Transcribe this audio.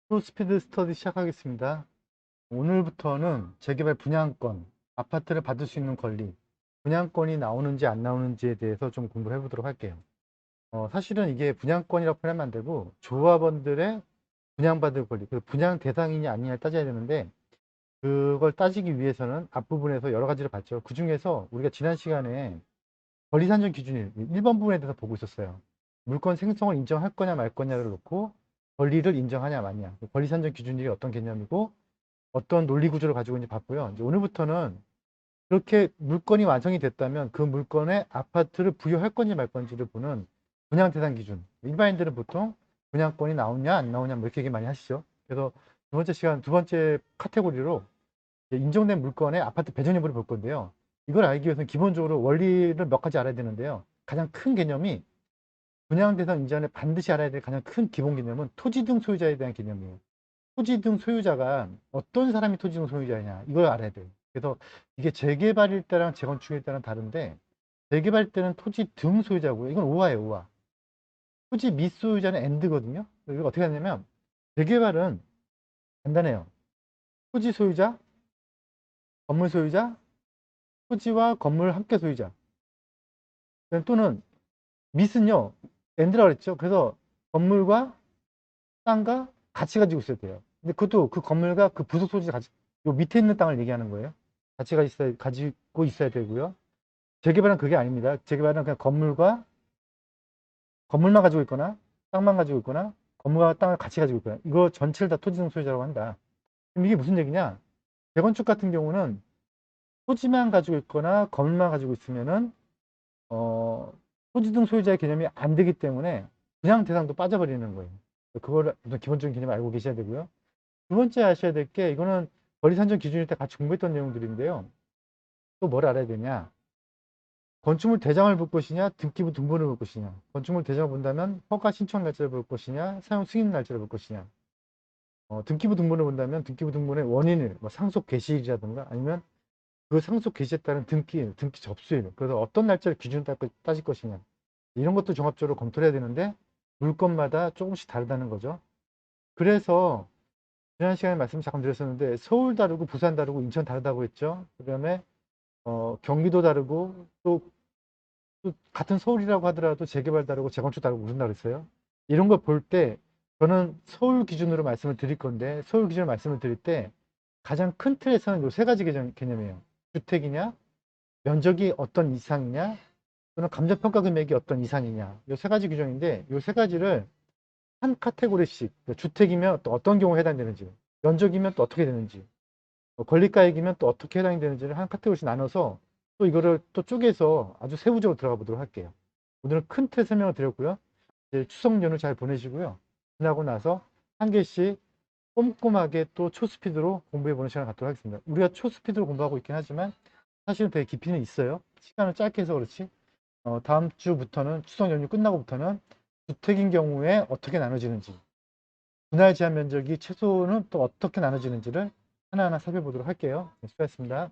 프로스피드 스터디 시작하겠습니다. 오늘부터는 재개발 분양권, 아파트를 받을 수 있는 권리, 분양권이 나오는지 안 나오는지에 대해서 좀 공부를 해보도록 할게요. 사실은 이게 분양권이라고 표현하면 안 되고 조합원들의 분양받을 권리, 그 분양 대상이냐 아니냐를 따져야 되는데 그걸 따지기 위해서는 앞부분에서 여러 가지를 봤죠. 그 중에서 우리가 지난 시간에 권리 산정 기준일 1번 부분에 대해서 보고 있었어요. 물건 생성을 인정할 거냐 말 거냐를 놓고 권리를 인정하냐 마냐, 권리 산정 기준일이 어떤 개념이고 어떤 논리 구조를 가지고 있는지 봤고요. 이제 오늘부터는 그렇게 물건이 완성이 됐다면 그 물건에 아파트를 부여할 건지 말 건지를 보는 분양 대상 기준. 일반인들은 보통 분양권이 나오냐 안 나오냐 뭐 이렇게 얘기 많이 하시죠. 그래서 두 번째 카테고리로 인정된 물건의 아파트 배정 여부를 볼 건데요. 이걸 알기 위해서는 기본적으로 원리를 몇 가지 알아야 되는데요. 가장 큰 개념이 분양 대상 이전에 반드시 알아야 될 가장 큰 기본 개념은 토지 등 소유자에 대한 개념이에요. 토지 등 소유자가 어떤 사람이 토지 등 소유자냐 이걸 알아야 돼요. 그래서 이게 재개발일 때랑 재건축일 때랑 다른데 재개발 때는 토지 등 소유자고요. 이건 오화예요, 오화. 토지 미 소유자는 엔드거든요. 이거 어떻게 하냐면 재개발은 간단해요. 토지 소유자, 건물 소유자, 토지와 건물 함께 소유자. 또는 밑은요, 엔드라고 그랬죠. 그래서 건물과 땅과 같이 가지고 있어야 돼요. 근데 그것도 그 건물과 그 부속 소지 같이, 요 밑에 있는 땅을 얘기하는 거예요. 같이 가지고 있어야 되고요. 재개발은 그게 아닙니다. 재개발은 그냥 건물만 가지고 있거나 땅만 가지고 있거나 건물과 땅을 같이 가지고 있거나 이거 전체를 다 토지등 소유자라고 한다. 그럼 이게 무슨 얘기냐? 재건축 같은 경우는 토지만 가지고 있거나 건물만 가지고 있으면은 토지 등 소유자의 개념이 안 되기 때문에 분양 대상도 빠져버리는 거예요. 그거를 우선 기본적인 개념을 알고 계셔야 되고요. 두 번째 아셔야 될 게 이거는 권리 산정 기준일 때 같이 공부했던 내용들인데요. 또 뭘 알아야 되냐? 건축물 대장을 볼 것이냐, 등기부 등본을 볼 것이냐. 건축물 대장을 본다면 허가 신청 날짜를 볼 것이냐, 사용 승인 날짜를 볼 것이냐. 등기부 등본을 본다면 등기부 등본의 원인을 뭐 상속 개시일이라든가 아니면 그 상속 개시에 따른 등기 접수일. 그래서 어떤 날짜를 기준으로 따질 것이냐. 이런 것도 종합적으로 검토를 해야 되는데 물건마다 조금씩 다르다는 거죠. 그래서 지난 시간에 말씀 잠깐 드렸었는데 서울 다르고 부산 다르고 인천 다르다고 했죠. 그다음에 경기도 다르고 또 같은 서울이라고 하더라도 재개발 다르고 재건축 다르고 그런다고 그랬어요. 이런 걸 볼 때 저는 서울 기준으로 말씀을 드릴 건데 서울 기준으로 말씀을 드릴 때 가장 큰 틀에서는 요 세 가지 개념이에요. 주택이냐, 면적이 어떤 이상이냐, 또는 감정평가 금액이 어떤 이상이냐. 요 세 가지 규정인데 요 세 가지를 한 카테고리씩 주택이면 또 어떤 경우에 해당되는지, 면적이면 또 어떻게 되는지, 권리가액이면 또 어떻게 해당이 되는지를 한 카테고리씩 나눠서 또 이거를 또 쪼개서 아주 세부적으로 들어가 보도록 할게요. 오늘은 큰 틀 설명을 드렸고요. 이제 추석 연휴 잘 보내시고요. 지나고 나서 한 개씩 꼼꼼하게 또 초스피드로 공부해 보는 시간을 갖도록 하겠습니다. 우리가 초스피드로 공부하고 있긴 하지만 사실은 되게 깊이는 있어요. 시간을 짧게 해서 그렇지. 다음 주부터는 추석 연휴 끝나고부터는 주택인 경우에 어떻게 나눠지는지, 분할 제한 면적이 최소는 또 어떻게 나눠지는지를 하나하나 살펴보도록 할게요. 네, 수고하셨습니다.